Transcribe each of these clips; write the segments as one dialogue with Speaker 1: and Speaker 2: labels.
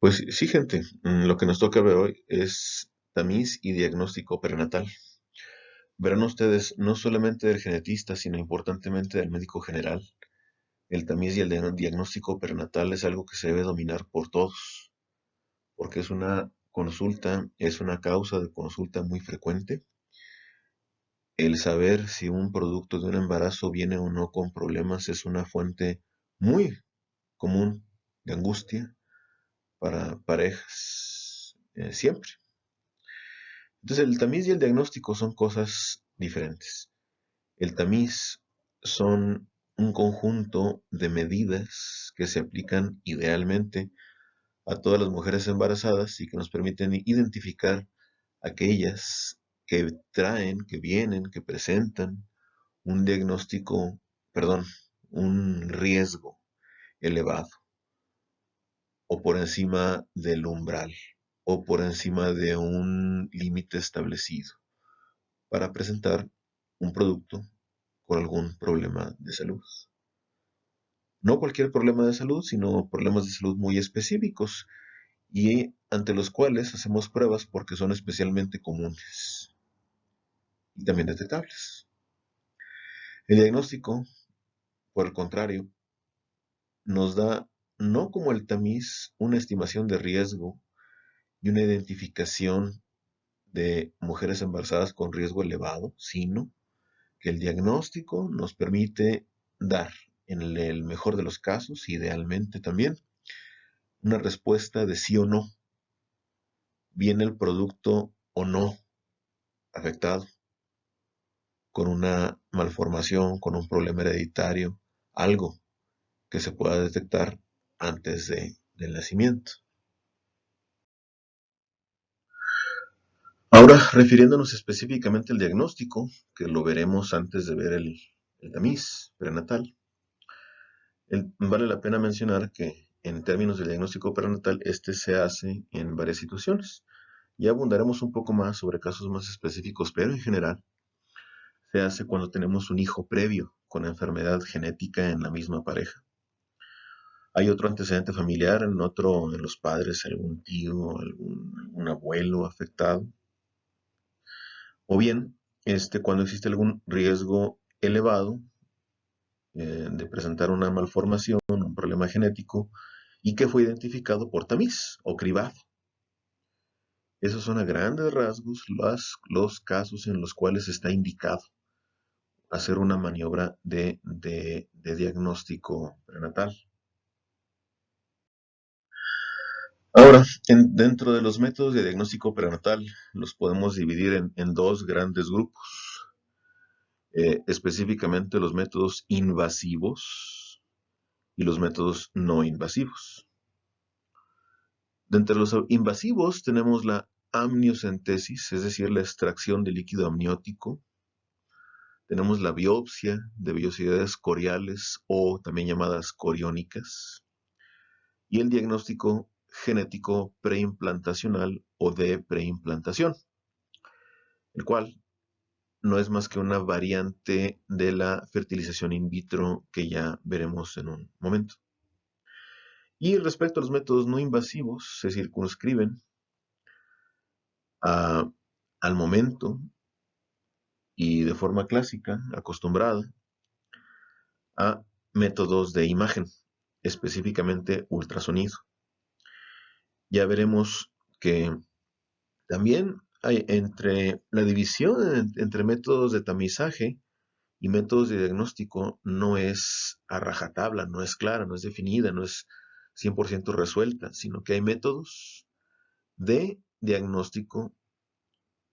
Speaker 1: Pues sí, gente, lo que nos toca ver hoy es tamiz y diagnóstico prenatal. Verán ustedes, no solamente del genetista, sino importantemente del médico general. El tamiz y el diagnóstico prenatal es algo que se debe dominar por todos, porque es una consulta, es una causa de consulta muy frecuente. El saber si un producto de un embarazo viene o no con problemas es una fuente muy común de angustia para parejas, siempre. Entonces, el tamiz y el diagnóstico son cosas diferentes. El tamiz son un conjunto de medidas que se aplican idealmente a todas las mujeres embarazadas y que nos permiten identificar aquellas que traen, que vienen, que presentan un diagnóstico, perdón, un riesgo elevado o por encima del umbral o por encima de un límite establecido para presentar un producto con algún problema de salud. No cualquier problema de salud, sino problemas de salud muy específicos y ante los cuales hacemos pruebas porque son especialmente comunes y también detectables. El diagnóstico, por el contrario, nos da, no como el tamiz, una estimación de riesgo y una identificación de mujeres embarazadas con riesgo elevado, sino que el diagnóstico nos permite dar, en el mejor de los casos, idealmente también, una respuesta de sí o no. ¿Viene el producto o no afectado con una malformación, con un problema hereditario, algo que se pueda detectar antes del nacimiento? Ahora, refiriéndonos específicamente al diagnóstico, que lo veremos antes de ver el tamiz prenatal, vale la pena mencionar que en términos de diagnóstico prenatal, este se hace en varias situaciones. Ya abundaremos un poco más sobre casos más específicos, pero en general se hace cuando tenemos un hijo previo con enfermedad genética en la misma pareja. Hay otro antecedente familiar, en otro de los padres, algún tío, algún abuelo afectado. O bien, cuando existe algún riesgo elevado de presentar una malformación, un problema genético, y que fue identificado por tamiz o cribado. Esos son a grandes rasgos los casos en los cuales está indicado hacer una maniobra de diagnóstico prenatal. Ahora, dentro de los métodos de diagnóstico prenatal, los podemos dividir en dos grandes grupos. Específicamente los métodos invasivos y los métodos no invasivos. De entre los invasivos tenemos la amniocentesis, es decir, la extracción de líquido amniótico. Tenemos la biopsia de vellosidades coriales o también llamadas coriónicas. Y el diagnóstico genético preimplantacional o de preimplantación, el cual no es más que una variante de la fertilización in vitro que ya veremos en un momento. Y respecto a los métodos no invasivos, se circunscriben a, al momento y de forma clásica, acostumbrada, a métodos de imagen, específicamente ultrasonido. Ya veremos que también hay entre la división entre métodos de tamizaje y métodos de diagnóstico no es a rajatabla, no es clara, no es definida, no es 100% resuelta, sino que hay métodos de diagnóstico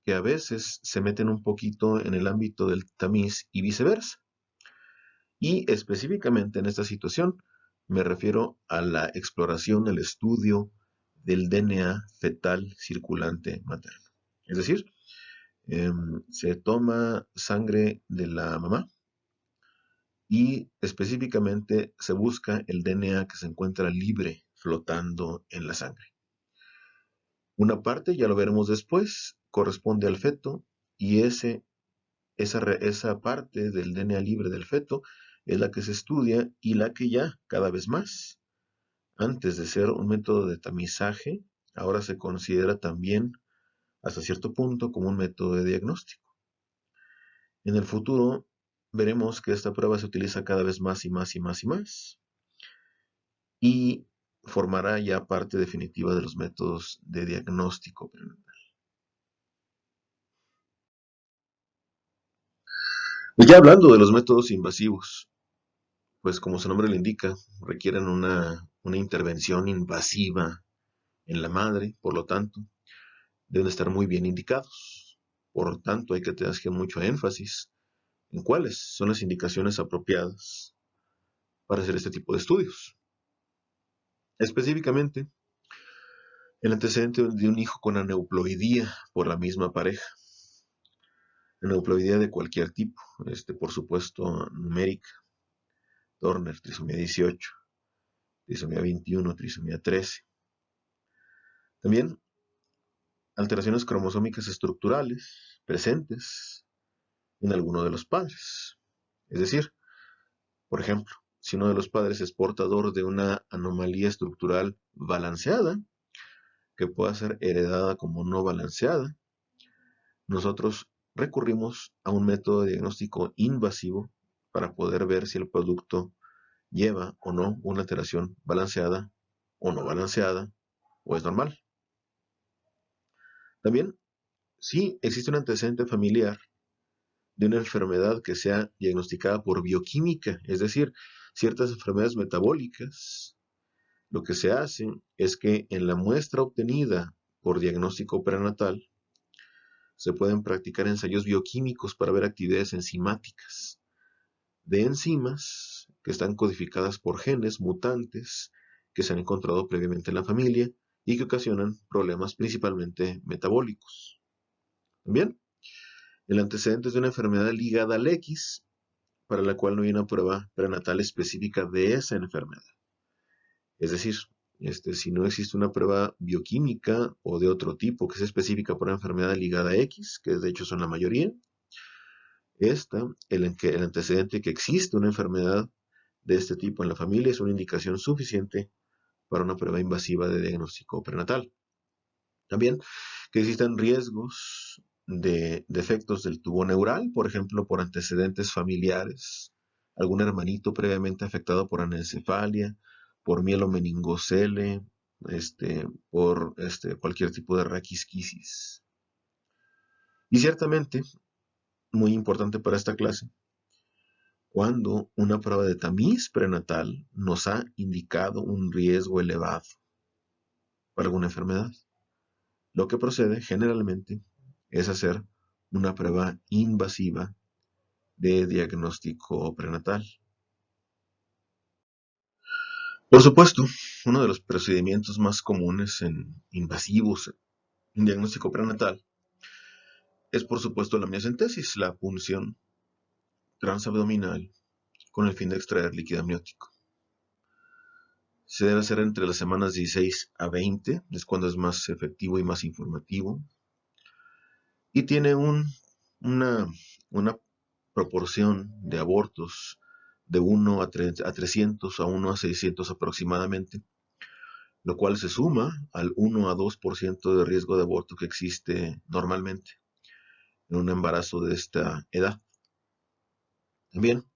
Speaker 1: que a veces se meten un poquito en el ámbito del tamiz y viceversa. Y específicamente en esta situación me refiero a la exploración, el estudio del DNA fetal circulante materno. Es decir, se toma sangre de la mamá y específicamente se busca el DNA que se encuentra libre flotando en la sangre. Una parte, ya lo veremos después, corresponde al feto y esa parte del DNA libre del feto es la que se estudia y la que ya cada vez más Antes de ser un método de tamizaje, ahora se considera también hasta cierto punto como un método de diagnóstico. En el futuro veremos que esta prueba se utiliza cada vez más y más y más y más y formará ya parte definitiva de los métodos de diagnóstico prenatal. Ya hablando de los métodos invasivos, pues como su nombre lo indica, requieren una intervención invasiva en la madre, por lo tanto, deben estar muy bien indicados. Por lo tanto, hay que tener mucho énfasis en cuáles son las indicaciones apropiadas para hacer este tipo de estudios. Específicamente, el antecedente de un hijo con aneuploidía por la misma pareja. Aneuploidía de cualquier tipo, por supuesto numérica, Turner, trisomía 18, trisomía 21, trisomía 13. También alteraciones cromosómicas estructurales presentes en alguno de los padres. Es decir, por ejemplo, si uno de los padres es portador de una anomalía estructural balanceada, que pueda ser heredada como no balanceada, nosotros recurrimos a un método de diagnóstico invasivo para poder ver si el producto lleva o no una alteración balanceada o no balanceada o es normal. También, si existe un antecedente familiar de una enfermedad que sea diagnosticada por bioquímica, es decir, ciertas enfermedades metabólicas, lo que se hace es que en la muestra obtenida por diagnóstico prenatal se pueden practicar ensayos bioquímicos para ver actividades enzimáticas de enzimas que están codificadas por genes mutantes que se han encontrado previamente en la familia y que ocasionan problemas principalmente metabólicos. Bien, el antecedente es de una enfermedad ligada al X, para la cual no hay una prueba prenatal específica de esa enfermedad. Es decir, si no existe una prueba bioquímica o de otro tipo que sea específica por una enfermedad ligada a X, que de hecho son la mayoría, el antecedente que existe una enfermedad de este tipo en la familia es una indicación suficiente para una prueba invasiva de diagnóstico prenatal. También que existan riesgos de defectos del tubo neural, por ejemplo, por antecedentes familiares, algún hermanito previamente afectado por anencefalia, por mielomeningocele, por cualquier tipo de raquisquisis. Y ciertamente, muy importante para esta clase, cuando una prueba de tamiz prenatal nos ha indicado un riesgo elevado para alguna enfermedad. Lo que procede generalmente es hacer una prueba invasiva de diagnóstico prenatal. Por supuesto, uno de los procedimientos más comunes invasivos en diagnóstico prenatal es por supuesto la miocentesis, la punción transabdominal con el fin de extraer líquido amniótico. Se debe hacer entre las semanas 16 a 20, es cuando es más efectivo y más informativo. Y tiene una proporción de abortos de 1 a 300 a 1 a 600 aproximadamente, lo cual se suma al 1 a 2% de riesgo de aborto que existe normalmente en un embarazo de esta edad. También,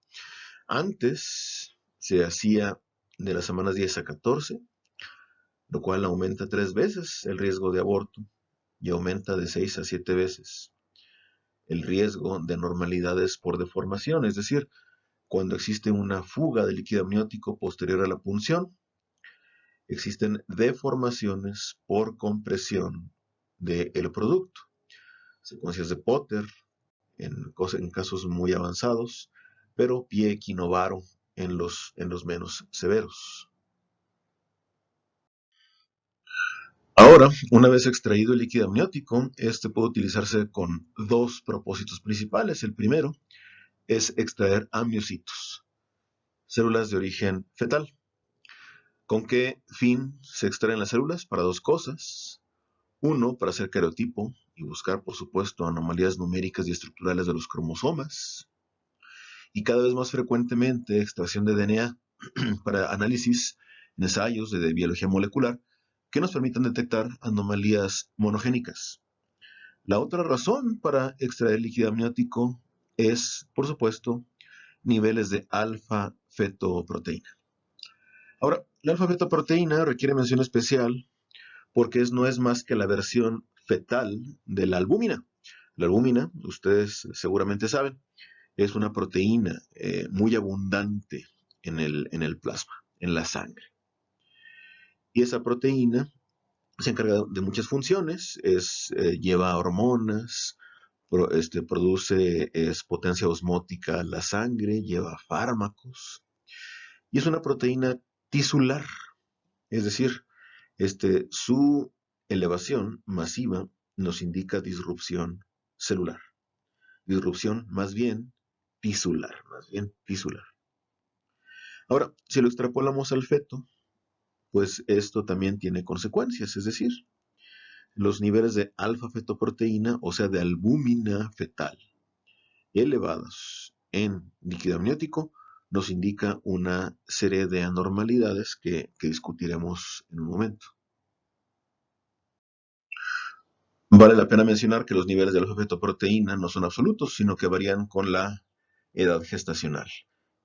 Speaker 1: antes se hacía de las semanas 10 a 14, lo cual aumenta 3 veces el riesgo de aborto y aumenta de 6 a 7 veces el riesgo de normalidades por deformación, es decir, cuando existe una fuga de líquido amniótico posterior a la punción, existen deformaciones por compresión del producto. Secuencias de Potter en casos muy avanzados, pero pie equinovaro en los menos severos. Ahora, una vez extraído el líquido amniótico, este puede utilizarse con dos propósitos principales. El primero es extraer amniocitos, células de origen fetal. ¿Con qué fin se extraen las células? Para dos cosas. Uno, para hacer cariotipo y buscar, por supuesto, anomalías numéricas y estructurales de los cromosomas. Y cada vez más frecuentemente extracción de DNA para análisis en ensayos de biología molecular que nos permitan detectar anomalías monogénicas. La otra razón para extraer líquido amniótico es, por supuesto, niveles de alfa-fetoproteína. Ahora, la alfa-fetoproteína requiere mención especial porque no es más que la versión fetal de la albúmina. La albúmina, ustedes seguramente saben, es una proteína muy abundante en el plasma, en la sangre. Y esa proteína se encarga de muchas funciones, lleva hormonas, produce potencia osmótica a la sangre, lleva fármacos, y es una proteína tisular, es decir, su elevación masiva nos indica disrupción celular, disrupción más bien tisular. Ahora, si lo extrapolamos al feto, pues esto también tiene consecuencias, es decir, los niveles de alfa-fetoproteína, o sea, de albúmina fetal, elevados en líquido amniótico, nos indica una serie de anormalidades que discutiremos en un momento. Vale la pena mencionar que los niveles de alfa-fetoproteína no son absolutos, sino que varían con la edad gestacional.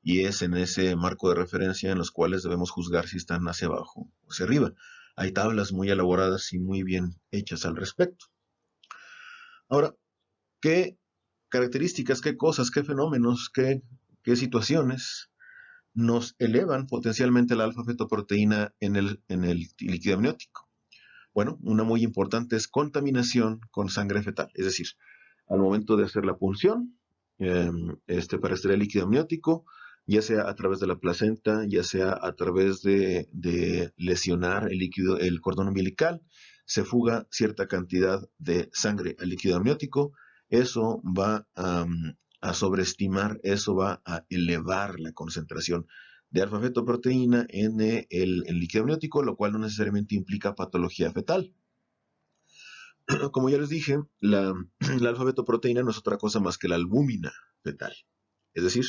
Speaker 1: Y es en ese marco de referencia en los cuales debemos juzgar si están hacia abajo o hacia arriba. Hay tablas muy elaboradas y muy bien hechas al respecto. Ahora, ¿qué características, qué cosas, qué fenómenos, qué situaciones nos elevan potencialmente la alfa-fetoproteína en el líquido amniótico? Bueno, una muy importante es contaminación con sangre fetal, es decir, al momento de hacer la punción para extraer el líquido amniótico, ya sea a través de la placenta, ya sea a través de lesionar el cordón umbilical, se fuga cierta cantidad de sangre al líquido amniótico, eso va a sobreestimar, eso va a elevar la concentración de alfa-fetoproteína en el líquido amniótico, lo cual no necesariamente implica patología fetal. Como ya les dije, la alfa-fetoproteína no es otra cosa más que la albúmina fetal. Es decir,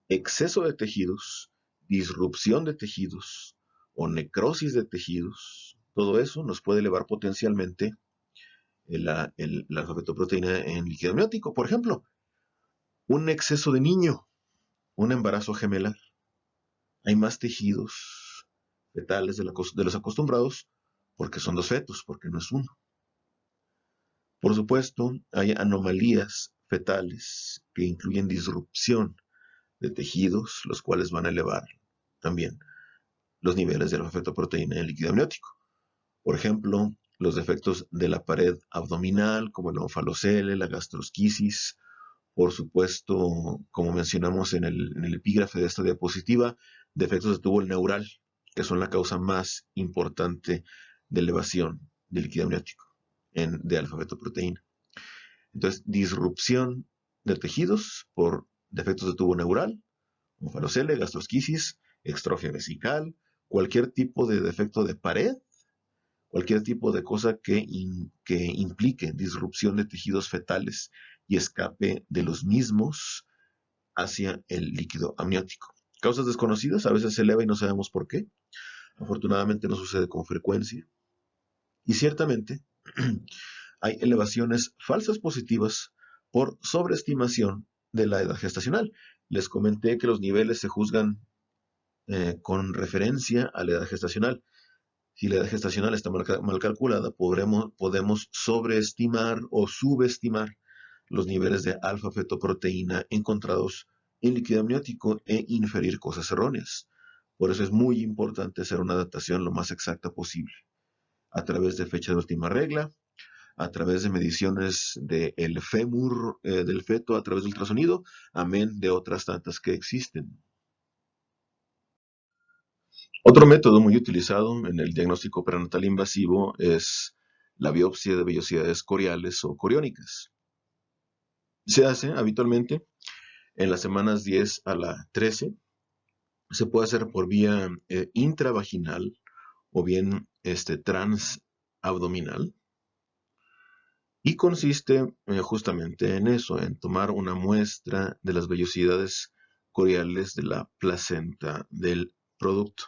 Speaker 1: exceso de tejidos, disrupción de tejidos o necrosis de tejidos, todo eso nos puede elevar potencialmente la alfa-fetoproteína en líquido amniótico. Por ejemplo, un exceso de niño, un embarazo gemelar. Hay más tejidos fetales de los acostumbrados porque son dos fetos, porque no es uno. Por supuesto, hay anomalías fetales que incluyen disrupción de tejidos, los cuales van a elevar también los niveles de alfa-fetoproteína en el líquido amniótico. Por ejemplo, los defectos de la pared abdominal, como el onfalocele, la gastrosquisis. Por supuesto, como mencionamos en el epígrafe de esta diapositiva, defectos de tubo neural, que son la causa más importante de elevación del líquido amniótico de alfa-fetoproteína. Entonces, disrupción de tejidos por defectos de tubo neural, onfalocele, gastrosquisis, extrofia vesical, cualquier tipo de defecto de pared, cualquier tipo de cosa que implique disrupción de tejidos fetales y escape de los mismos hacia el líquido amniótico. Causas desconocidas, a veces se eleva y no sabemos por qué. Afortunadamente no sucede con frecuencia. Y ciertamente hay elevaciones falsas positivas por sobreestimación de la edad gestacional. Les comenté que los niveles se juzgan con referencia a la edad gestacional. Si la edad gestacional está mal calculada, podemos sobreestimar o subestimar los niveles de alfa-fetoproteína encontrados en líquido amniótico e inferir cosas erróneas. Por eso es muy importante hacer una datación lo más exacta posible, a través de fecha de última regla, a través de mediciones del fémur del feto a través del ultrasonido, amén de otras tantas que existen. Otro método muy utilizado en el diagnóstico prenatal invasivo es la biopsia de vellosidades coriales o coriónicas. Se hace habitualmente en las semanas 10 a la 13. Se puede hacer por vía intravaginal o bien transabdominal. Y consiste justamente en eso, en tomar una muestra de las vellosidades coriales de la placenta del producto.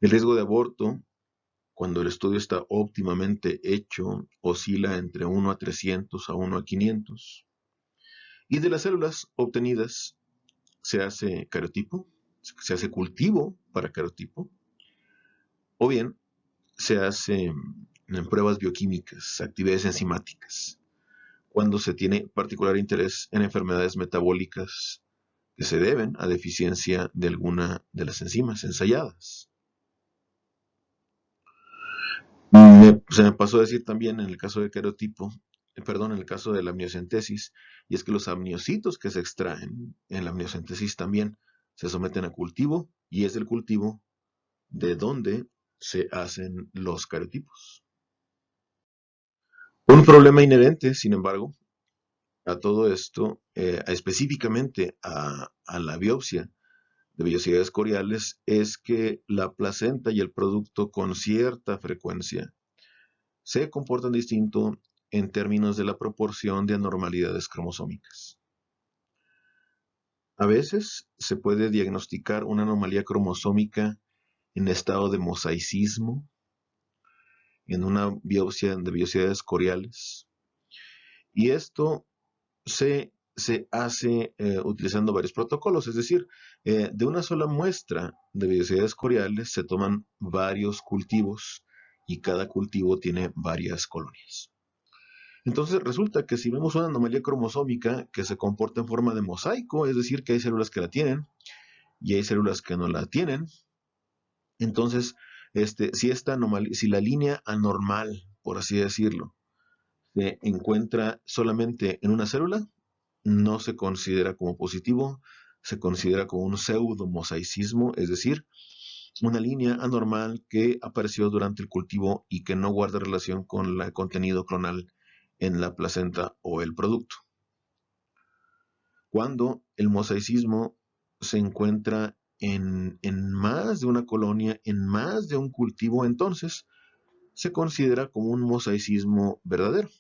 Speaker 1: El riesgo de aborto, cuando el estudio está óptimamente hecho, oscila entre 1 a 300 a 1 a 500. Y de las células obtenidas se hace cariotipo, se hace cultivo para cariotipo, o bien se hace en pruebas bioquímicas, actividades enzimáticas, cuando se tiene particular interés en enfermedades metabólicas que se deben a deficiencia de alguna de las enzimas ensayadas. Se me pasó a decir también en el caso del cariotipo, perdón, en el caso de la amniocentesis, y es que los amniocitos que se extraen en la amniocentesis también se someten a cultivo, y es el cultivo de donde se hacen los cariotipos. Un problema inherente, sin embargo, a todo esto, específicamente a la biopsia de vellosidades coriales, es que la placenta y el producto con cierta frecuencia se comportan distinto en términos de la proporción de anormalidades cromosómicas. A veces se puede diagnosticar una anomalía cromosómica en estado de mosaicismo en una biopsia de vellosidades coriales, y esto se hace utilizando varios protocolos, es decir, de una sola muestra de vellosidades coriales se toman varios cultivos y cada cultivo tiene varias colonias. Entonces resulta que si vemos una anomalía cromosómica que se comporta en forma de mosaico, es decir, que hay células que la tienen y hay células que no la tienen, entonces si la línea anormal, por así decirlo, se encuentra solamente en una célula, no se considera como positivo, se considera como un pseudomosaicismo, es decir, una línea anormal que apareció durante el cultivo y que no guarda relación con el contenido clonal en la placenta o el producto. Cuando el mosaicismo se encuentra en más de una colonia, en más de un cultivo, entonces se considera como un mosaicismo verdadero.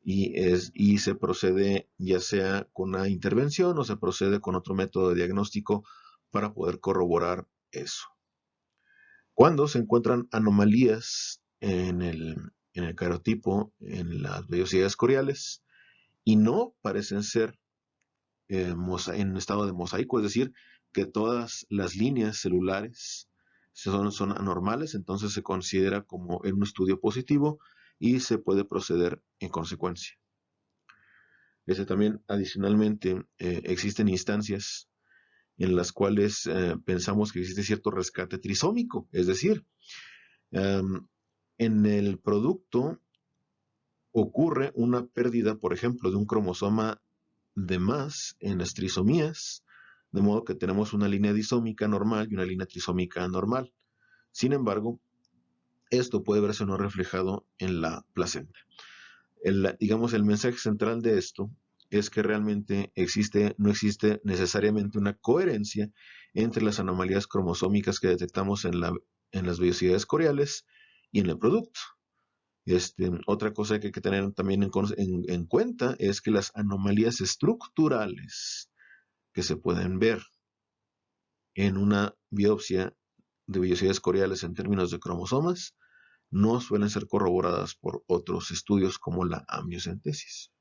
Speaker 1: Y se procede ya sea con una intervención o se procede con otro método de diagnóstico para poder corroborar eso. Cuando se encuentran anomalías en el cariotipo, en las vellosidades coriales, y no parecen ser en estado de mosaico, es decir, que todas las líneas celulares son anormales, entonces se considera como en un estudio positivo y se puede proceder en consecuencia. También, adicionalmente, existen instancias en las cuales pensamos que existe cierto rescate trisómico, es decir, en el producto ocurre una pérdida, por ejemplo, de un cromosoma de más en las trisomías, de modo que tenemos una línea disómica normal y una línea trisómica anormal. Sin embargo, esto puede verse no reflejado en la placenta. Digamos, el mensaje central de esto es que realmente no existe necesariamente una coherencia entre las anomalías cromosómicas que detectamos en las vellosidades coriales y en el producto. Otra cosa que hay que tener también en cuenta es que las anomalías estructurales que se pueden ver en una biopsia de vellosidades coriales en términos de cromosomas no suelen ser corroboradas por otros estudios como la amniocentesis.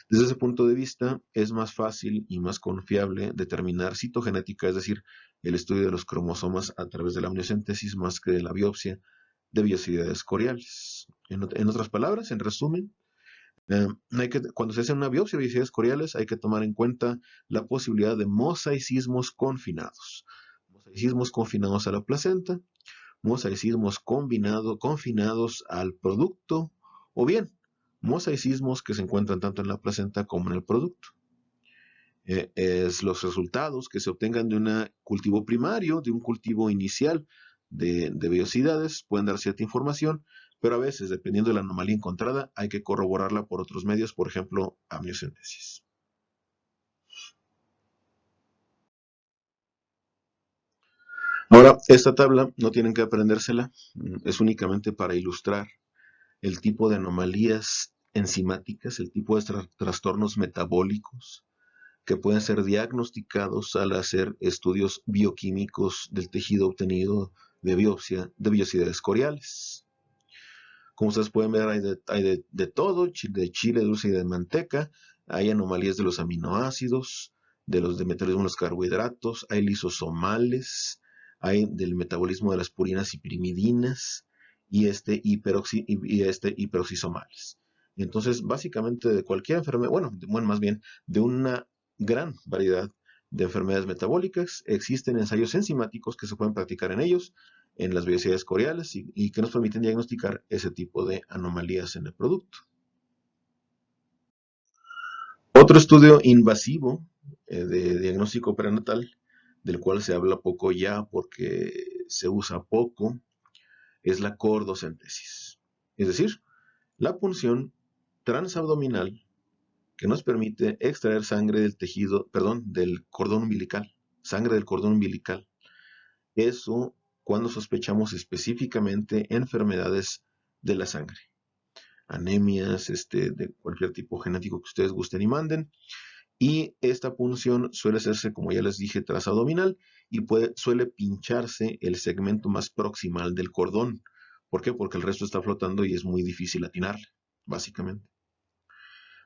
Speaker 1: Desde ese punto de vista, es más fácil y más confiable determinar citogenética, es decir, el estudio de los cromosomas a través de la amniocentesis más que de la biopsia de vellosidades coriales. En otras palabras, en resumen, cuando se hace una biopsia de vellosidades coriales hay que tomar en cuenta la posibilidad de mosaicismos confinados. Mosaicismos confinados a la placenta, mosaicismos confinados al producto, o bien mosaicismos que se encuentran tanto en la placenta como en el producto. Es los resultados que se obtengan de un cultivo primario, de un cultivo inicial de vellosidades, pueden dar cierta información, pero a veces, dependiendo de la anomalía encontrada, hay que corroborarla por otros medios, por ejemplo, amniocentesis. Ahora, esta tabla no tienen que aprendérsela, es únicamente para ilustrar el tipo de anomalías enzimáticas, el tipo de trastornos metabólicos que pueden ser diagnosticados al hacer estudios bioquímicos del tejido obtenido de biopsia de vellosidades coriales. Como ustedes pueden ver, hay de todo, de chile dulce y de manteca, hay anomalías de los aminoácidos, de metabolismo de los carbohidratos, hay lisosomales, hay del metabolismo de las purinas y pirimidinas y hiperoxisomales. Entonces, básicamente de cualquier enfermedad, bueno, más bien de una gran variedad de enfermedades metabólicas, existen ensayos enzimáticos que se pueden practicar en ellos en las vellosidades coriales y que nos permiten diagnosticar ese tipo de anomalías en el producto. Otro estudio invasivo de diagnóstico prenatal, del cual se habla poco ya porque se usa poco, es la cordocentesis. Es decir, la punción transabdominal que nos permite extraer sangre del tejido, perdón, del cordón umbilical, sangre del cordón umbilical. Eso cuando sospechamos específicamente enfermedades de la sangre, anemias, de cualquier tipo genético que ustedes gusten y manden. Y esta punción suele hacerse, como ya les dije, transabdominal y suele pincharse el segmento más proximal del cordón. ¿Por qué? Porque el resto está flotando y es muy difícil atinarle, básicamente.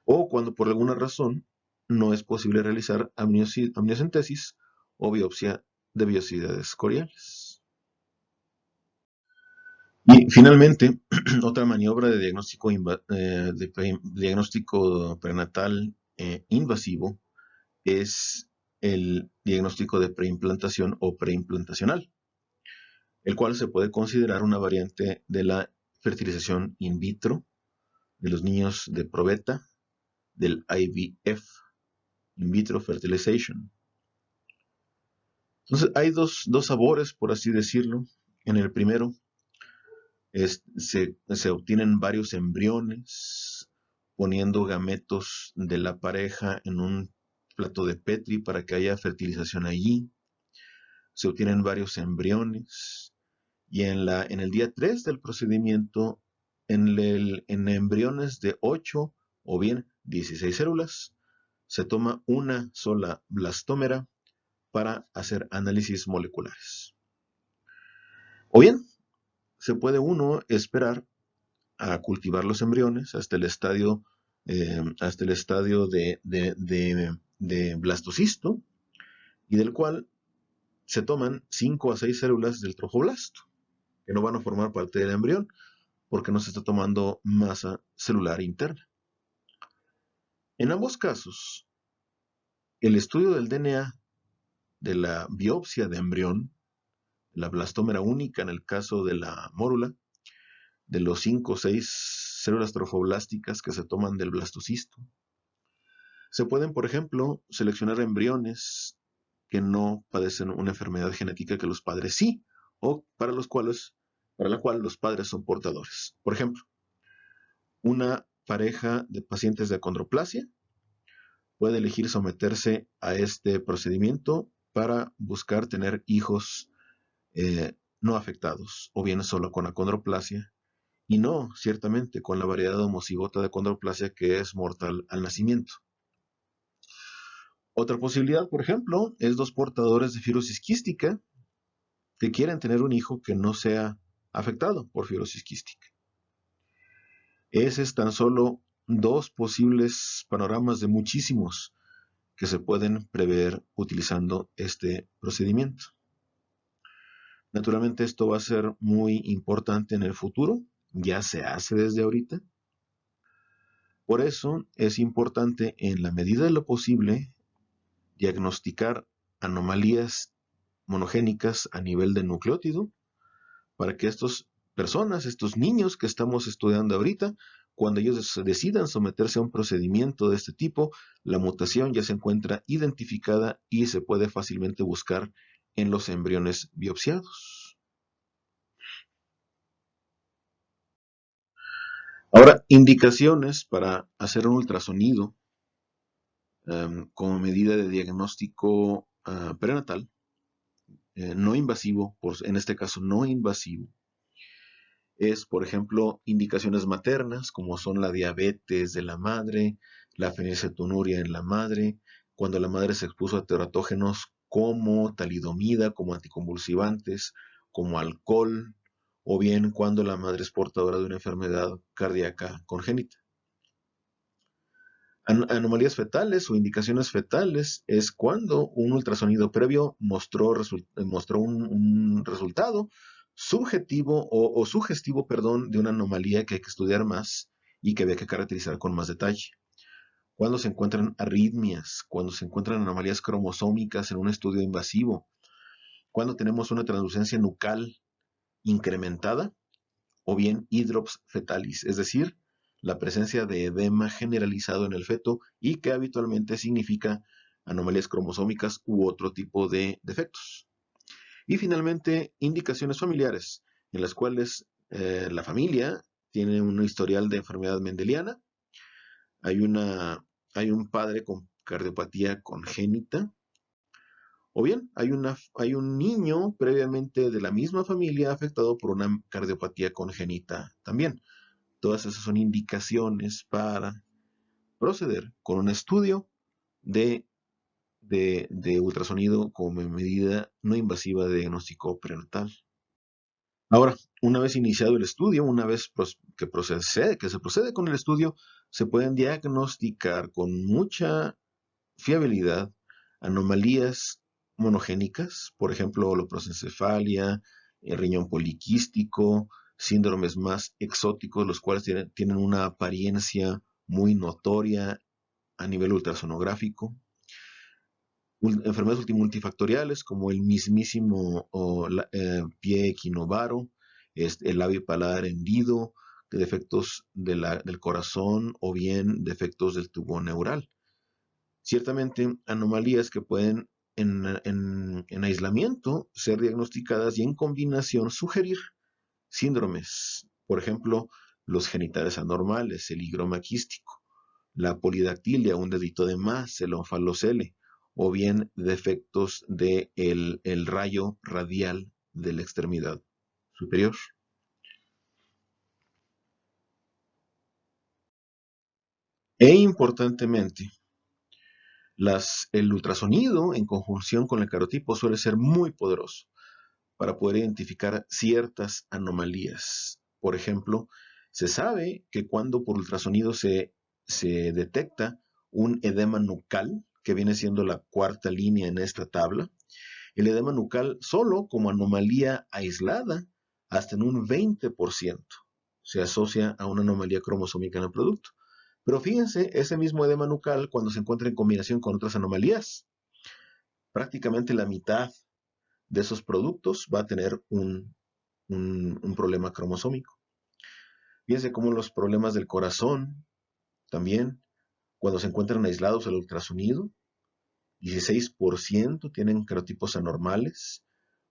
Speaker 1: O cuando por alguna razón no es posible realizar amniocentesis o biopsia de vellosidades coriales. Y finalmente, otra maniobra de diagnóstico prenatal invasivo es el diagnóstico de preimplantación o preimplantacional, el cual se puede considerar una variante de la fertilización in vitro de los niños de probeta, del IVF, in vitro fertilization. Entonces hay dos sabores, por así decirlo. En el primero se obtienen varios embriones poniendo gametos de la pareja en un plato de Petri para que haya fertilización allí. Se obtienen varios embriones y en el día 3 del procedimiento, en embriones de 8 o bien 16 células, se toma una sola blastómera para hacer análisis moleculares. O bien, se puede uno esperar a cultivar los embriones hasta el estadio de blastocisto, y del cual se toman 5 a 6 células del trofoblasto, que no van a formar parte del embrión porque no se está tomando masa celular interna. En ambos casos, el estudio del DNA de la biopsia de embrión, la blastómera única en el caso de la mórula, de los 5 o 6 células trofoblásticas que se toman del blastocisto, se pueden, por ejemplo, seleccionar embriones que no padecen una enfermedad genética que los padres sí, o para la cual los padres son portadores. Por ejemplo, una pareja de pacientes de acondroplasia puede elegir someterse a este procedimiento para buscar tener hijos no afectados, o bien solo con acondroplasia, y no, ciertamente, con la variedad homocigota de acondroplasia que es mortal al nacimiento. Otra posibilidad, por ejemplo, es dos portadores de fibrosis quística que quieren tener un hijo que no sea afectado por fibrosis quística. Ese es tan solo dos posibles panoramas de muchísimos que se pueden prever utilizando este procedimiento. Naturalmente esto va a ser muy importante en el futuro, ya se hace desde ahorita. Por eso es importante, en la medida de lo posible, diagnosticar anomalías monogénicas a nivel de nucleótido para que estos niños que estamos estudiando ahorita, cuando ellos decidan someterse a un procedimiento de este tipo, la mutación ya se encuentra identificada y se puede fácilmente buscar en los embriones biopsiados. Ahora, indicaciones para hacer un ultrasonido como medida de diagnóstico prenatal, no invasivo, en este caso no invasivo, es, por ejemplo, indicaciones maternas, como son la diabetes de la madre, la fenilcetonuria en la madre, cuando la madre se expuso a teratógenos como talidomida, como anticonvulsivantes, como alcohol, o bien cuando la madre es portadora de una enfermedad cardíaca congénita. Anomalías fetales o indicaciones fetales es cuando un ultrasonido previo mostró un resultado subjetivo o sugestivo, perdón, de una anomalía que hay que estudiar más y que había que caracterizar con más detalle. Cuando se encuentran arritmias, cuando se encuentran anomalías cromosómicas en un estudio invasivo, cuando tenemos una translucencia nucal incrementada o bien hidrops fetalis, es decir, la presencia de edema generalizado en el feto y que habitualmente significa anomalías cromosómicas u otro tipo de defectos. Y finalmente, indicaciones familiares, en las cuales la familia tiene un historial de enfermedad mendeliana, hay, hay un padre con cardiopatía congénita, o bien hay un niño previamente de la misma familia afectado por una cardiopatía congénita también. Todas esas son indicaciones para proceder con un estudio de, de ultrasonido como medida no invasiva de diagnóstico prenatal. Ahora, una vez iniciado el estudio, una vez que se procede con el estudio, se pueden diagnosticar con mucha fiabilidad anomalías monogénicas, por ejemplo, holoprosencefalia, el riñón poliquístico, síndromes más exóticos, los cuales tienen una apariencia muy notoria a nivel ultrasonográfico. Enfermedades multifactoriales como el mismísimo pie equinovaro, el labio paladar hendido, defectos del corazón o bien defectos del tubo neural. Ciertamente, anomalías que pueden en aislamiento ser diagnosticadas y en combinación sugerir síndromes. Por ejemplo, los genitales anormales, el higroma quístico, la polidactilia, un dedito de más, el onfalocele, o bien defectos del el rayo radial de la extremidad superior. E importantemente, el ultrasonido en conjunción con el carotipo suele ser muy poderoso para poder identificar ciertas anomalías. Por ejemplo, se sabe que cuando por ultrasonido se detecta un edema nucal, que viene siendo la cuarta línea en esta tabla, el edema nucal solo como anomalía aislada, hasta en un 20% se asocia a una anomalía cromosómica en el producto. Pero fíjense, ese mismo edema nucal, cuando se encuentra en combinación con otras anomalías, prácticamente la mitad de esos productos va a tener un problema cromosómico. Fíjense cómo los problemas del corazón también, cuando se encuentran aislados al ultrasonido, 16% tienen carotipos anormales.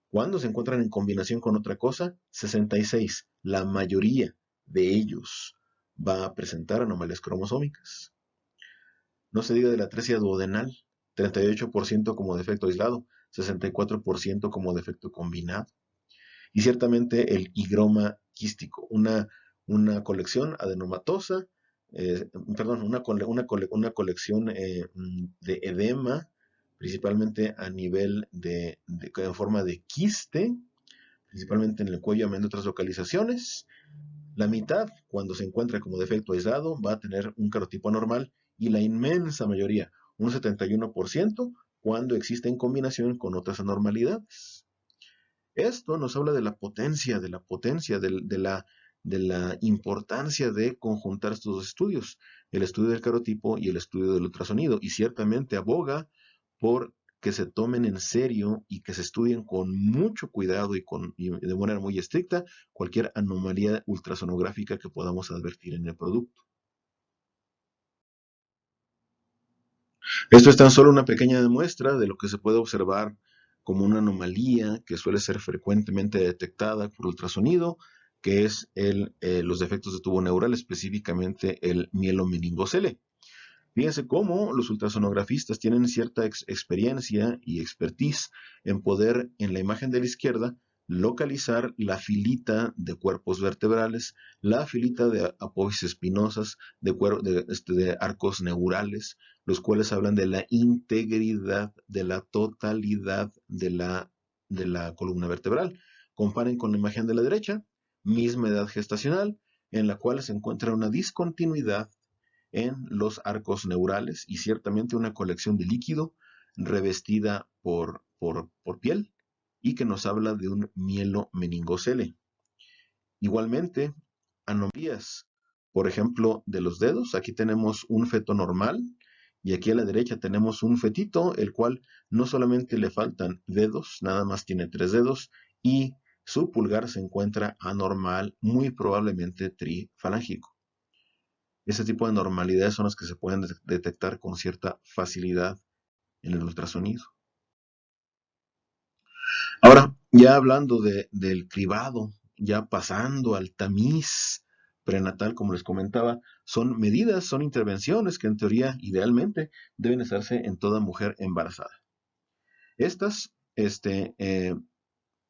Speaker 1: Cuando se encuentran en combinación con otra cosa, 66%. La mayoría de ellos va a presentar anomalías cromosómicas. No se diga de la atresia duodenal, 38% como defecto aislado, 64% como defecto combinado. Y ciertamente el higroma quístico, una colección adenomatosa, perdón, una colección de edema, principalmente a nivel en forma de quiste, principalmente en el cuello, amén de otras localizaciones. La mitad, cuando se encuentra como defecto aislado, va a tener un carotipo anormal y la inmensa mayoría, un 71%, cuando existe en combinación con otras anormalidades. Esto nos habla de la potencia, de la importancia de conjuntar estos dos estudios, el estudio del carotipo y el estudio del ultrasonido, y ciertamente aboga por que se tomen en serio y que se estudien con mucho cuidado y de manera muy estricta cualquier anomalía ultrasonográfica que podamos advertir en el producto. Esto es tan solo una pequeña muestra de lo que se puede observar como una anomalía que suele ser frecuentemente detectada por ultrasonido, que es los defectos de tubo neural, específicamente el mielomeningocele. Fíjense cómo los ultrasonografistas tienen cierta experiencia y expertise en poder, en la imagen de la izquierda, localizar la filita de cuerpos vertebrales, la filita de apófisis espinosas, de arcos neurales, los cuales hablan de la integridad, de la totalidad de la columna vertebral. Comparen con la imagen de la derecha, misma edad gestacional, en la cual se encuentra una discontinuidad en los arcos neurales y ciertamente una colección de líquido revestida por piel y que nos habla de un mielomeningocele. Igualmente, anomalías, por ejemplo, de los dedos. Aquí tenemos un feto normal y aquí a la derecha tenemos un fetito, el cual no solamente le faltan dedos, nada más tiene 3 dedos y su pulgar se encuentra anormal, muy probablemente trifalángico. Este tipo de anormalidades son las que se pueden detectar con cierta facilidad en el ultrasonido. Ahora, ya hablando del cribado, ya pasando al tamiz prenatal, como les comentaba, son medidas, son intervenciones que en teoría, idealmente, deben hacerse en toda mujer embarazada. Estas,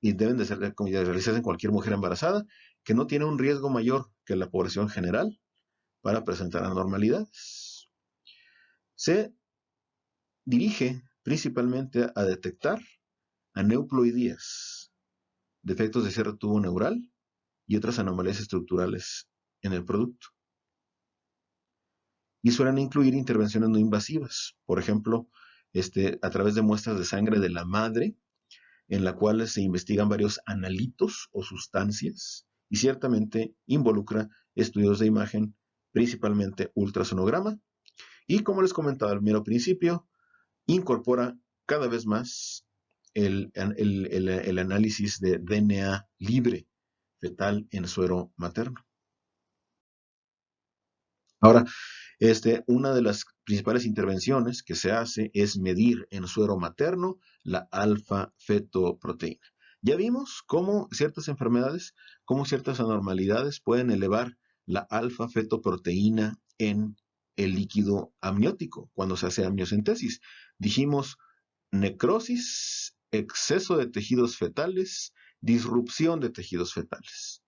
Speaker 1: y deben de ser realizadas en cualquier mujer embarazada que no tiene un riesgo mayor que la población general para presentar anormalidades. Se dirige principalmente a detectar aneuploidías, defectos de cierre tubo neural y otras anomalías estructurales en el producto. Y suelen incluir intervenciones no invasivas, por ejemplo, a través de muestras de sangre de la madre, en la cual se investigan varios analitos o sustancias y ciertamente involucra estudios de imagen, principalmente ultrasonograma, y como les comentaba al mero principio, incorpora cada vez más el análisis de DNA libre fetal en suero materno. Ahora, una de las principales intervenciones que se hace es medir en suero materno la alfa-fetoproteína. Ya vimos cómo ciertas enfermedades, cómo ciertas anormalidades pueden elevar la alfa-fetoproteína en el líquido amniótico cuando se hace amniocentesis. Dijimos necrosis, exceso de tejidos fetales, disrupción de tejidos fetales.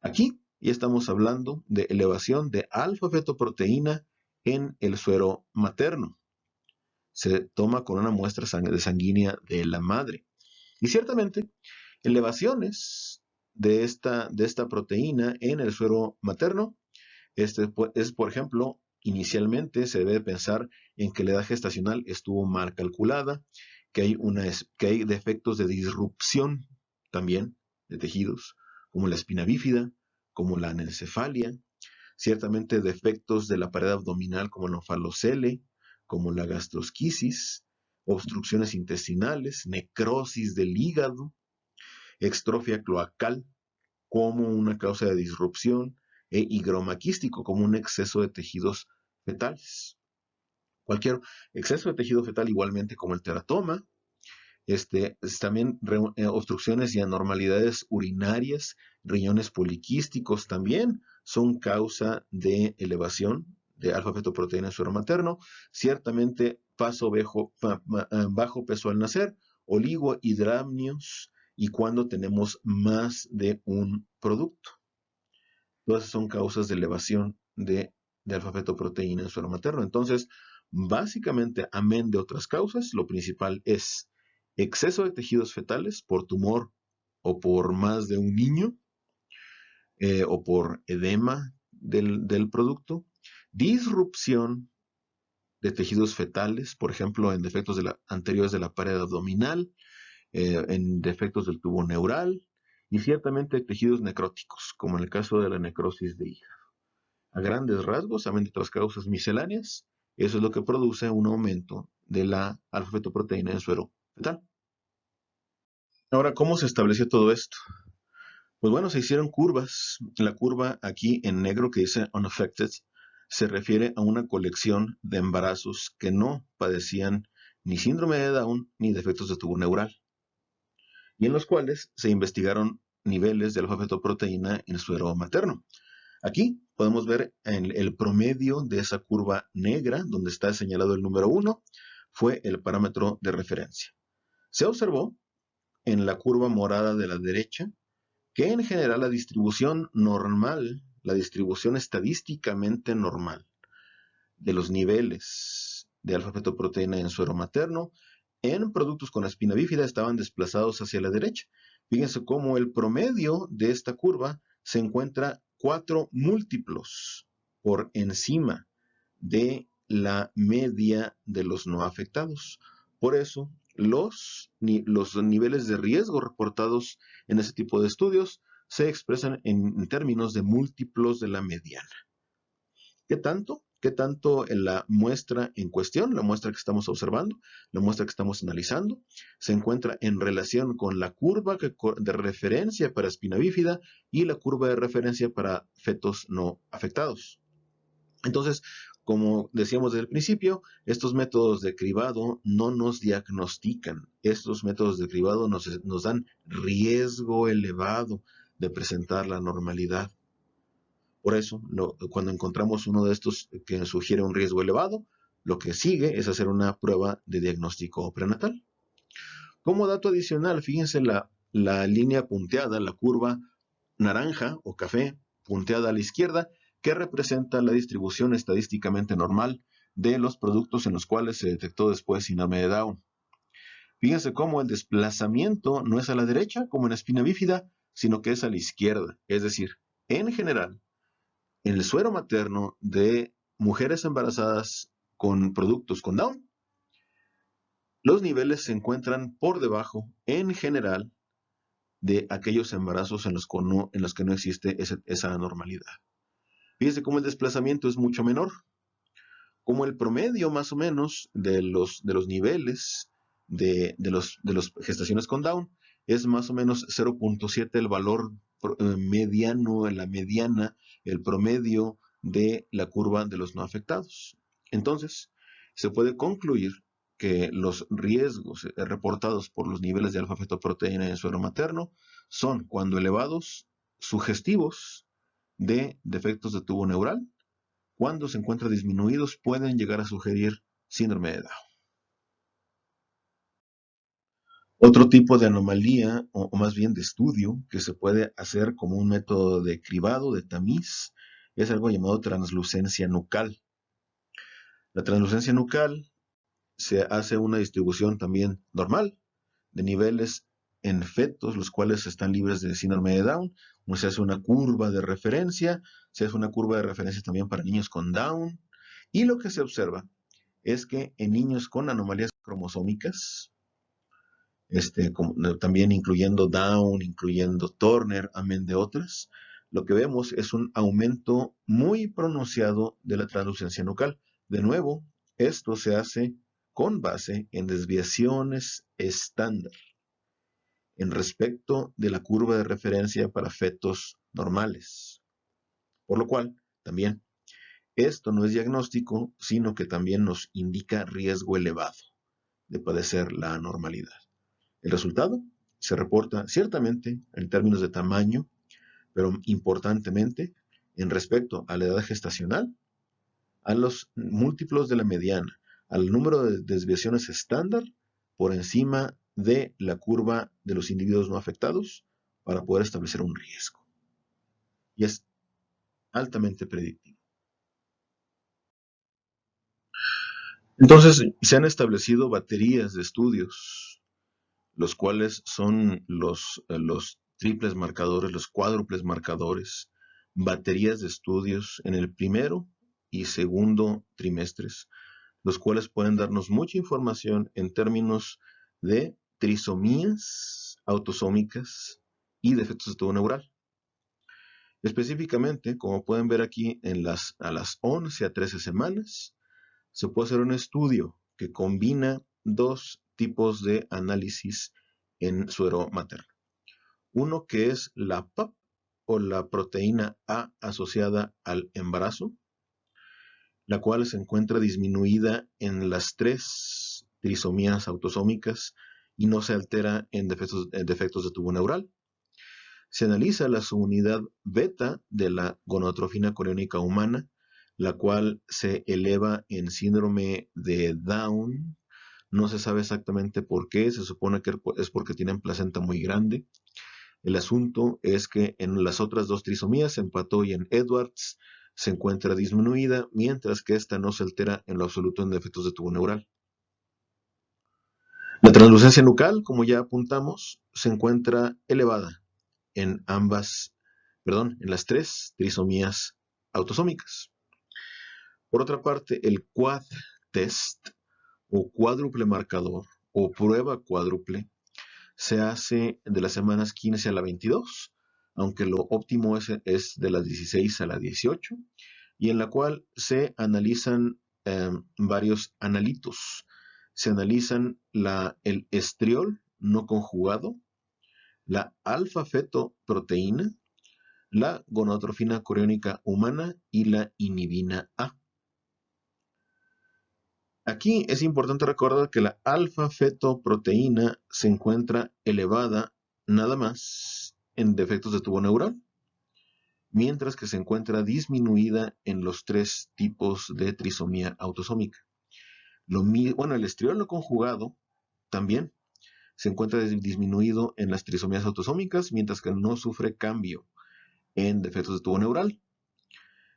Speaker 1: Aquí ya estamos hablando de elevación de alfa-fetoproteína en el suero materno. Se toma con una muestra sanguínea de la madre. Y ciertamente, elevaciones de esta proteína en el suero materno es, por ejemplo, inicialmente se debe pensar en que la edad gestacional estuvo mal calculada, que hay defectos de disrupción también de tejidos, como la espina bífida, como la anencefalia, ciertamente defectos de la pared abdominal como el onfalocele, como la gastrosquisis, obstrucciones intestinales, necrosis del hígado, extrofia cloacal como una causa de disrupción e higroma quístico como un exceso de tejidos fetales. Cualquier exceso de tejido fetal igualmente como el teratoma, también obstrucciones y anormalidades urinarias, riñones poliquísticos también son causa de elevación de alfa-fetoproteína en suero materno. Ciertamente paso bajo peso al nacer, oligohidramnios y cuando tenemos más de un producto. Todas son causas de elevación de alfa-fetoproteína en suero materno. Entonces, básicamente, amén de otras causas, lo principal es exceso de tejidos fetales por tumor o por más de un niño o por edema del producto, disrupción de tejidos fetales, por ejemplo, en defectos anteriores de la pared abdominal, en defectos del tubo neural y ciertamente tejidos necróticos, como en el caso de la necrosis de hígado. A grandes rasgos, amén de otras causas misceláneas, eso es lo que produce un aumento de la alfa-fetoproteína en suero fetal. Ahora, ¿cómo se estableció todo esto? Pues bueno, se hicieron curvas. La curva aquí en negro que dice unaffected se refiere a una colección de embarazos que no padecían ni síndrome de Down ni defectos de tubo neural, y en los cuales se investigaron niveles de alfa-fetoproteína en suero materno. Aquí podemos ver el promedio de esa curva negra, donde está señalado el número 1, fue el parámetro de referencia. Se observó en la curva morada de la derecha que en general la distribución normal, la distribución estadísticamente normal de los niveles de alfa-fetoproteína en suero materno en productos con la espina bífida estaban desplazados hacia la derecha. Fíjense cómo el promedio de esta curva se encuentra 4 múltiplos por encima de la media de los no afectados. Por eso, los niveles de riesgo reportados en ese tipo de estudios se expresan en términos de múltiplos de la mediana. ¿Qué tanto? ¿Qué tanto en la muestra en cuestión, la muestra que estamos observando, la muestra que estamos analizando, se encuentra en relación con la curva de referencia para espina bífida y la curva de referencia para fetos no afectados? Entonces, como decíamos desde el principio, estos métodos de cribado no nos diagnostican. Estos métodos de cribado nos dan riesgo elevado de presentar la normalidad. Por eso, cuando encontramos uno de estos que sugiere un riesgo elevado, lo que sigue es hacer una prueba de diagnóstico prenatal. Como dato adicional, fíjense la línea punteada, la curva naranja o café punteada a la izquierda, que representa la distribución estadísticamente normal de los productos en los cuales se detectó después síndrome de Down. Fíjense cómo el desplazamiento no es a la derecha, como en espina bífida, sino que es a la izquierda. Es decir, en general, en el suero materno de mujeres embarazadas con productos con Down, los niveles se encuentran por debajo, en general, de aquellos embarazos en los que no existe esa anormalidad. Fíjense cómo el desplazamiento es mucho menor, como el promedio más o menos de los niveles de las gestaciones con Down es más o menos 0.7 el valor mediano, la mediana, el promedio de la curva de los no afectados. Entonces, se puede concluir que los riesgos reportados por los niveles de alfa-fetoproteína en suero materno son, cuando elevados, sugestivos de defectos de tubo neural. Cuando se encuentran disminuidos, pueden llegar a sugerir síndrome de Down. Otro tipo de anomalía, o más bien de estudio, que se puede hacer como un método de cribado, de tamiz, es algo llamado translucencia nucal. La translucencia nucal se hace una distribución también normal de niveles en fetos, los cuales están libres de síndrome de Down. Se hace una curva de referencia, se hace una curva de referencia también para niños con Down. Y lo que se observa es que en niños con anomalías cromosómicas, también incluyendo Down, incluyendo Turner, amén de otras, lo que vemos es un aumento muy pronunciado de la translucencia nucal. De nuevo, esto se hace con base en desviaciones estándar en respecto de la curva de referencia para fetos normales. Por lo cual, también, esto no es diagnóstico, sino que también nos indica riesgo elevado de padecer la anormalidad. El resultado se reporta ciertamente en términos de tamaño, pero importantemente en respecto a la edad gestacional, a los múltiplos de la mediana, al número de desviaciones estándar por encima de la curva de los individuos no afectados para poder establecer un riesgo. Y es altamente predictivo. Entonces, se han establecido baterías de estudios, los cuales son los triples marcadores, los cuádruples marcadores, baterías de estudios en el primero y segundo trimestres, los cuales pueden darnos mucha información en términos de trisomías autosómicas y defectos de tubo neural. Específicamente, como pueden ver aquí, a las 11 a 13 semanas, se puede hacer un estudio que combina dos tipos de análisis en suero materno. Uno que es la PAP o la proteína A asociada al embarazo, la cual se encuentra disminuida en las 3 trisomías autosómicas y no se altera en defectos de tubo neural. Se analiza la subunidad beta de la gonotrofina coriónica humana, la cual se eleva en síndrome de Down. No se sabe exactamente por qué, se supone que es porque tienen placenta muy grande. El asunto es que en las otras dos trisomías, en Pato y en Edwards, se encuentra disminuida, mientras que esta no se altera en lo absoluto en defectos de tubo neural. La translucencia nucal, como ya apuntamos, se encuentra elevada en las tres trisomías autosómicas. Por otra parte, el quad test o cuádruple marcador o prueba cuádruple se hace de las semanas 15 a la 22, aunque lo óptimo es de las 16 a la 18, y en la cual se analizan varios analitos. Se analizan el estriol no conjugado, la alfa-fetoproteína, la gonadotrofina coriónica humana y la inhibina A. Aquí es importante recordar que la alfa-fetoproteína se encuentra elevada nada más en defectos de tubo neural, mientras que se encuentra disminuida en los tres tipos de trisomía autosómica. El estriol no conjugado también se encuentra disminuido en las trisomías autosómicas, mientras que no sufre cambio en defectos de tubo neural.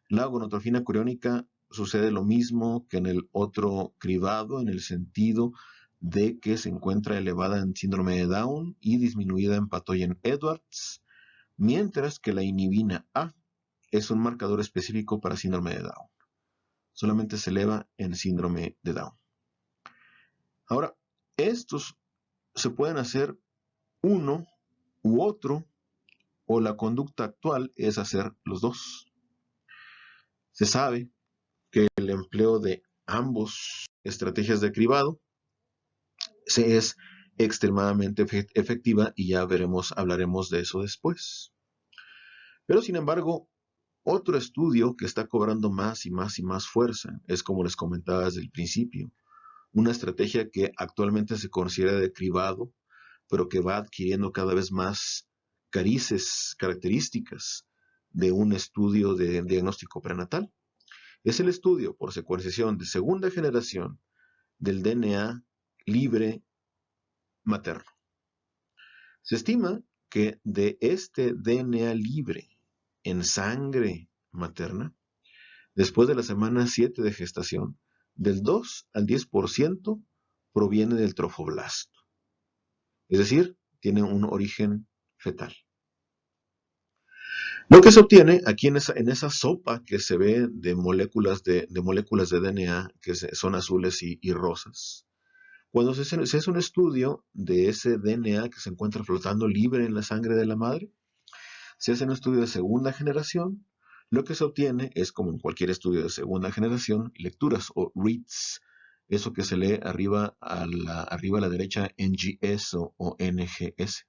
Speaker 1: La gonadotrofina coriónica sucede lo mismo que en el otro cribado, en el sentido de que se encuentra elevada en síndrome de Down y disminuida en Patogen-Edwards, mientras que la inhibina A es un marcador específico para síndrome de Down. Solamente se eleva en síndrome de Down. Ahora, estos se pueden hacer uno u otro, o la conducta actual es hacer los dos. Se sabe que el empleo de ambos estrategias de cribado es extremadamente efectiva y ya hablaremos de eso después. Pero sin embargo, otro estudio que está cobrando más y más y más fuerza es, como les comentaba desde el principio, una estrategia que actualmente se considera de cribado, pero que va adquiriendo cada vez más características de un estudio de diagnóstico prenatal. Es el estudio por secuenciación de segunda generación del DNA libre materno. Se estima que de este DNA libre en sangre materna, después de la semana 7 de gestación, del 2 al 10% proviene del trofoblasto. Es decir, tiene un origen fetal. Lo que se obtiene aquí en esa sopa que se ve de moléculas de DNA que son azules y rosas, cuando se hace un estudio de ese DNA que se encuentra flotando libre en la sangre de la madre, se hace un estudio de segunda generación, lo que se obtiene es, como en cualquier estudio de segunda generación, lecturas o reads, eso que se lee arriba a la derecha NGS o NGS.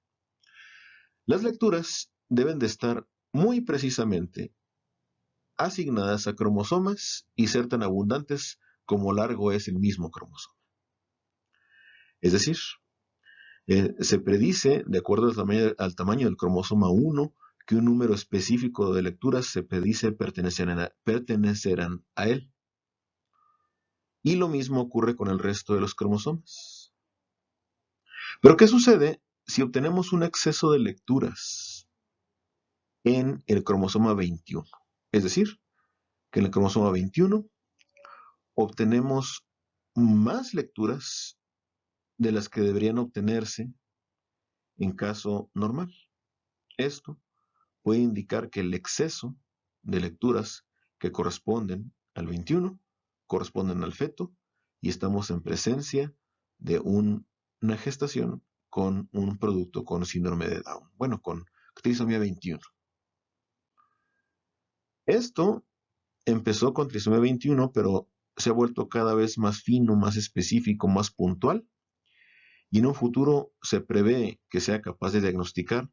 Speaker 1: Las lecturas deben de estar muy precisamente asignadas a cromosomas y ser tan abundantes como largo es el mismo cromosoma. Es decir, se predice, de acuerdo al tamaño del cromosoma 1, que un número específico de lecturas se predice pertenecerán a él. Y lo mismo ocurre con el resto de los cromosomas. Pero ¿qué sucede si obtenemos un exceso de lecturas en el cromosoma 21? Es decir, que en el cromosoma 21 obtenemos más lecturas de las que deberían obtenerse en caso normal. Esto puede indicar que el exceso de lecturas que corresponden al 21 corresponden al feto y estamos en presencia de una gestación con un producto con síndrome de Down. Bueno, con trisomía 21. Esto empezó con trisomía 21, pero se ha vuelto cada vez más fino, más específico, más puntual, y en un futuro se prevé que sea capaz de diagnosticar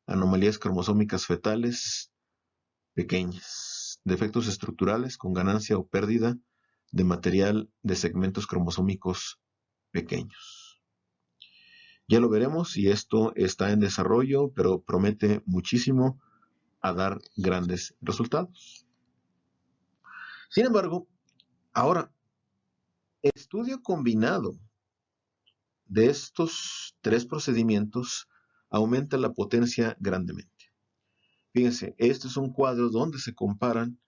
Speaker 1: anomalías cromosómicas fetales pequeñas, defectos estructurales con ganancia o pérdida de material de segmentos cromosómicos pequeños. Ya lo veremos si esto está en desarrollo, pero promete muchísimo a dar grandes resultados. Sin embargo, ahora, el estudio combinado de estos tres procedimientos aumenta la potencia grandemente. Fíjense, este es un cuadro donde se comparan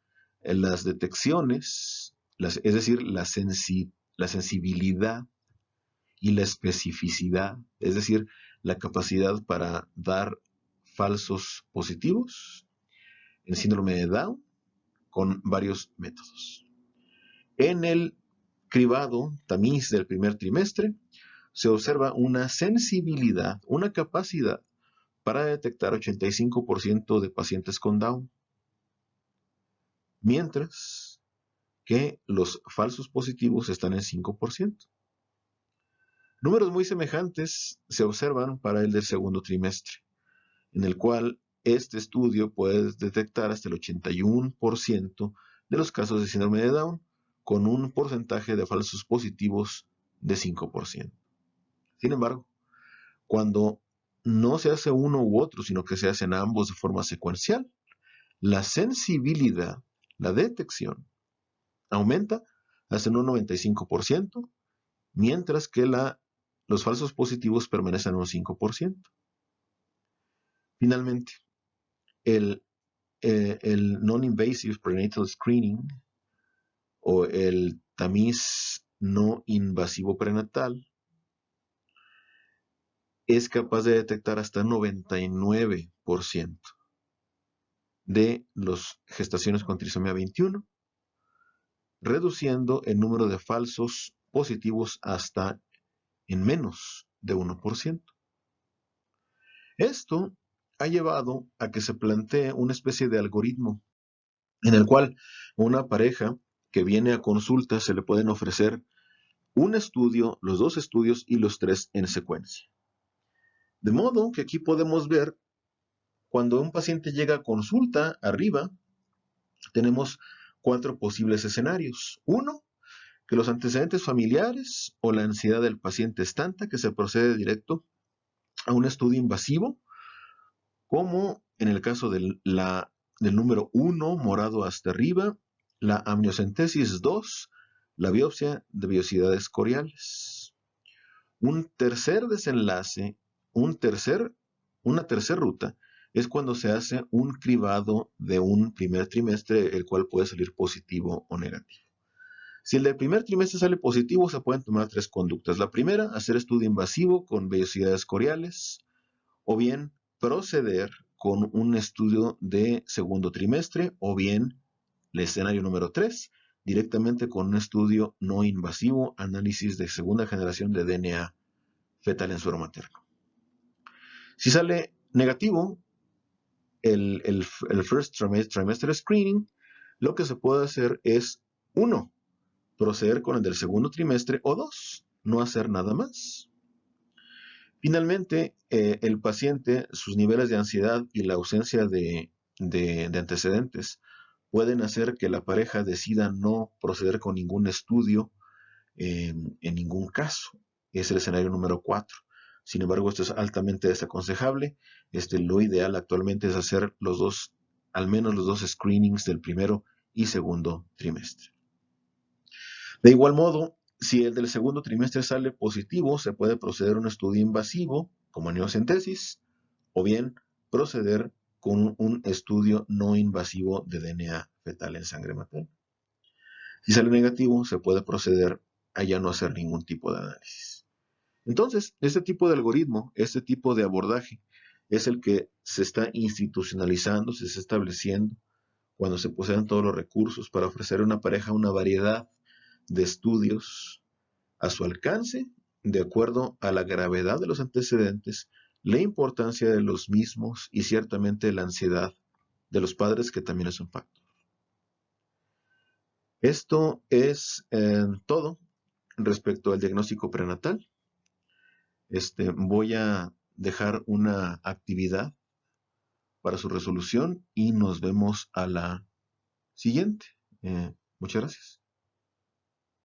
Speaker 1: las detecciones, es decir, la sensibilidad y la especificidad, es decir, la capacidad para dar falsos positivos en síndrome de Down con varios métodos. En el cribado tamiz del primer trimestre se observa una sensibilidad, una capacidad para detectar 85% de pacientes con Down, mientras que los falsos positivos están en 5%. Números muy semejantes se observan para el del segundo trimestre, en el cual este estudio puede detectar hasta el 81% de los casos de síndrome de Down, con un porcentaje de falsos positivos de 5%. Sin embargo, cuando no se hace uno u otro, sino que se hacen ambos de forma secuencial, la sensibilidad, la detección, aumenta hasta un 95%, mientras que los falsos positivos permanecen en un 5%. Finalmente, el Non-Invasive Prenatal Screening o el tamiz no invasivo prenatal es capaz de detectar hasta 99% de las gestaciones con trisomía 21, reduciendo el número de falsos positivos hasta en menos de 1%. Esto ha llevado a que se plantee una especie de algoritmo en el cual una pareja que viene a consulta se le pueden ofrecer un estudio, los dos estudios y los tres en secuencia. De modo que aquí podemos ver cuando un paciente llega a consulta, arriba tenemos 4 posibles escenarios. Uno, que los antecedentes familiares o la ansiedad del paciente es tanta que se procede directo a un estudio invasivo, como en el caso del número 1, morado hasta arriba, la amniocentesis 2, la biopsia de vellosidades coriales. Un tercer desenlace, una tercera ruta, es cuando se hace un cribado de un primer trimestre, el cual puede salir positivo o negativo. Si el del primer trimestre sale positivo, se pueden tomar 3 conductas. La primera, hacer estudio invasivo con vellosidades coriales, o bien proceder con un estudio de segundo trimestre, o bien el escenario número 3, directamente con un estudio no invasivo, análisis de segunda generación de DNA fetal en suero materno. Si sale negativo el first trimester screening, lo que se puede hacer es 1, proceder con el del segundo trimestre, o 2, no hacer nada más. Finalmente, el paciente, sus niveles de ansiedad y la ausencia de antecedentes pueden hacer que la pareja decida no proceder con ningún estudio en ningún caso. Es el escenario número 4. Sin embargo, esto es altamente desaconsejable. Lo ideal actualmente es hacer al menos los 2 screenings del primero y segundo trimestre. De igual modo, si el del segundo trimestre sale positivo, se puede proceder a un estudio invasivo, como amniocentesis, o bien proceder con un estudio no invasivo de DNA fetal en sangre materna. Si sale negativo, se puede proceder a ya no hacer ningún tipo de análisis. Entonces, este tipo de algoritmo, este tipo de abordaje, es el que se está institucionalizando, se está estableciendo cuando se poseen todos los recursos para ofrecer a una pareja una variedad de estudios a su alcance, de acuerdo a la gravedad de los antecedentes, la importancia de los mismos y ciertamente la ansiedad de los padres, que también es un factor. Esto es todo respecto al diagnóstico prenatal. Voy a dejar una actividad para su resolución y nos vemos a la siguiente. Muchas gracias.